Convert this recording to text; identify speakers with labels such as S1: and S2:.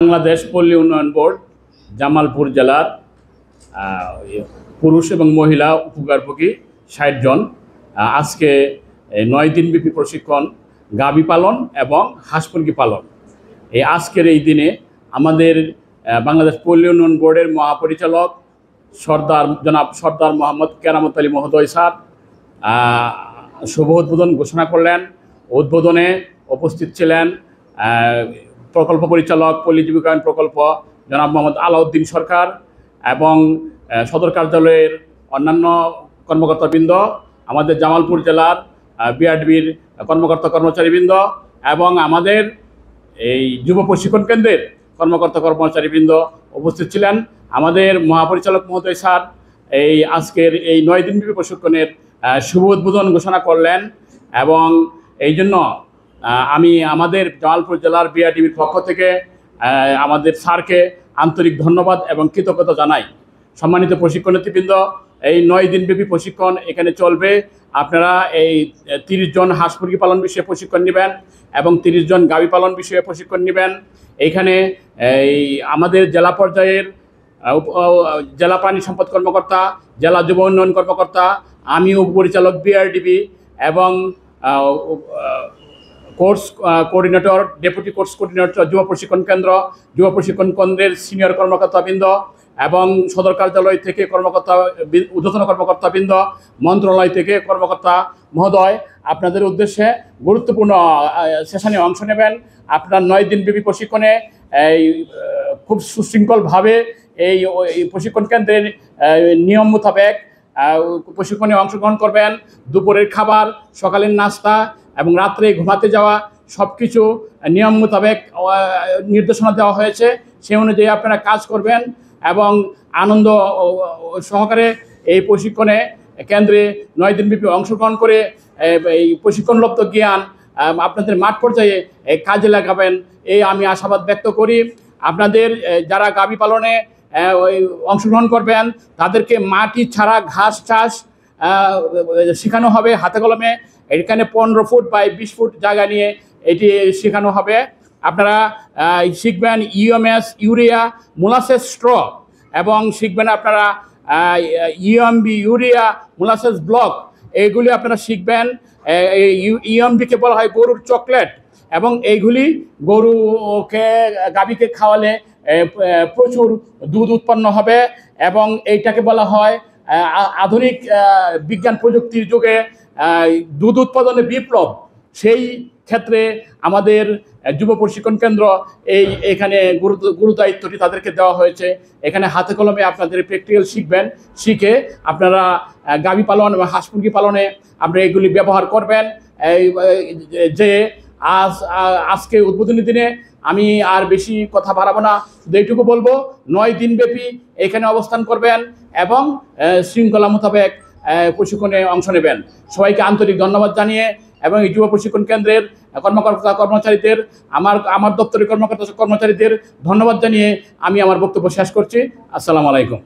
S1: বাংলাদেশ পল্লী উন্নয়ন বোর্ড জামালপুর জেলার পুরুষ এবং মহিলা উপকারভোগী ৬০ জন আজকে ৯ দিনব্যাপী প্রশিক্ষণ গাভী পালন এবং হাঁস মুরগি পালন। আজকের এই দিনে আমাদের বাংলাদেশ পল্লী উন্নয়ন বোর্ডের মহাপরিচালক জনাব সর্দার মোহাম্মদ কেরামত আলী মহোদয় স্যার শুভ উদ্বোধন ঘোষণা করলেন। উদ্বোধনে উপস্থিত ছিলেন প্রকল্প পরিচালক পল্লী জীবিকায়ন প্রকল্প জনাব মোহাম্মদ আলাউদ্দিন সরকার এবং সদর কার্যালয়ের অন্যান্য কর্মকর্তাবৃন্দ, আমাদের জামালপুর জেলার বিআরডিবির কর্মকর্তা কর্মচারীবৃন্দ এবং আমাদের এই যুব প্রশিক্ষণ কেন্দ্রের কর্মকর্তা কর্মচারীবৃন্দ উপস্থিত ছিলেন। আমাদের মহাপরিচালক মহোদয় স্যার আজকের এই ৯ দিনব্যাপী প্রশিক্ষণের শুভ উদ্বোধন ঘোষণা করলেন এবং এই জন্য আমি আমাদের জামালপুর জেলার বিআরডিবির পক্ষ থেকে আমাদের স্যারকে আন্তরিক ধন্যবাদ এবং কৃতজ্ঞতা জানাই। সম্মানিত প্রশিক্ষণার্থীবৃন্দ, এই ৯ দিনব্যাপী প্রশিক্ষণ এখানে চলবে। আপনারা এই ৩০ জন হাঁস মুরগি পালন বিষয়ে প্রশিক্ষণ নেবেন এবং ৩০ জন গাভী পালন বিষয়ে প্রশিক্ষণ নেবেন। এইখানে আমাদের জেলা পর্যায়ের জেলা প্রাণী সম্পদ কর্মকর্তা, জেলা যুব উন্নয়ন কর্মকর্তা, আমি উপপরিচালক বিআরডিবি এবং course coordinator, deputy course coordinator, যুব প্রশিক্ষণ কেন্দ্রের সিনিয়র কর্মকর্তাবৃন্দ এবং সদর কার্যালয় থেকে ঊর্ধ্বতন কর্মকর্তাবৃন্দ, মন্ত্রণালয় থেকে কর্মকর্তা মহোদয়, আপনাদের উদ্দেশ্যে গুরুত্বপূর্ণ সেশনে অংশ নেবেন। আপনার ৯ দিনব্যাপী প্রশিক্ষণে খুব সুশৃঙ্খলভাবে এই প্রশিক্ষণ কেন্দ্রের নিয়ম মোতাবেক প্রশিক্ষণে অংশগ্রহণ করবেন। দুপুরের খাবার, সকালের নাস্তা এবং রাত্রে ঘুমাতে যাওয়া সব কিছু নিয়ম মোতাবেক নির্দেশনা দেওয়া হয়েছে। সেই অনুযায়ী আপনারা কাজ করবেন এবং আনন্দ সহকারে এই প্রশিক্ষণে কেন্দ্রে ৯ দিনব্যাপী অংশগ্রহণ করে এই প্রশিক্ষণলব্ধ জ্ঞান আপনাদের মাঠ পর্যায়ে কাজে লাগাবেন, এই আমি আশাবাদ ব্যক্ত করি। আপনাদের যারা গাভী পালনে অংশগ্রহণ করবেন তাদেরকে মাটি ছাড়া ঘাস চাষ শেখানো হবে হাতে কলমে। এখানে ১৫ ফুট বাই ২০ ফুট জায়গা নিয়ে এটি শেখানো হবে। আপনারা শিখবেন ইউএমএস, ইউরিয়া, মোলাসেস স্ট্র এবং শিখবেন আপনারা ইউএমবি, ইউরিয়া, মোলাসেস ব্লক, এইগুলি আপনারা শিখবেন। ইউএমবিকে বলা হয় গরুর চকলেট এবং এইগুলি গাভীকে খাওয়ালে প্রচুর দুধ উৎপন্ন হবে এবং এইটাকে বলা হয় আধুনিক বিজ্ঞান প্রযুক্তির যুগে দুধ উৎপাদনে বিপ্লব। সেই ক্ষেত্রে আমাদের যুব প্রশিক্ষণ কেন্দ্র এখানে গুরুদায়িত্বটি তাদেরকে দেওয়া হয়েছে। এখানে হাতে কলমে আপনাদের প্র্যাকটিক্যাল শিখবেন, শিখে আপনারা গাভী পালন এবং হাঁস মুরগি পালনে আপনারা এগুলি ব্যবহার করবেন। যে আজকে উদ্বোধনী দিনে আমি আর বেশি কথা বাড়াবো না, শুধু এইটুকু বলবো ৯ দিনব্যাপী এখানে অবস্থান করবেন এবং শৃঙ্খলা মোতাবেক প্রশিক্ষণে অংশ নেবেন। সবাইকে আন্তরিক ধন্যবাদ জানিয়ে এবং এই যুব প্রশিক্ষণ কেন্দ্রের কর্মকর্তা কর্মচারীদের, আমার দপ্তরের কর্মকর্তা কর্মচারীদের ধন্যবাদ জানিয়ে আমি আমার বক্তব্য শেষ করছি। আসসালামু আলাইকুম।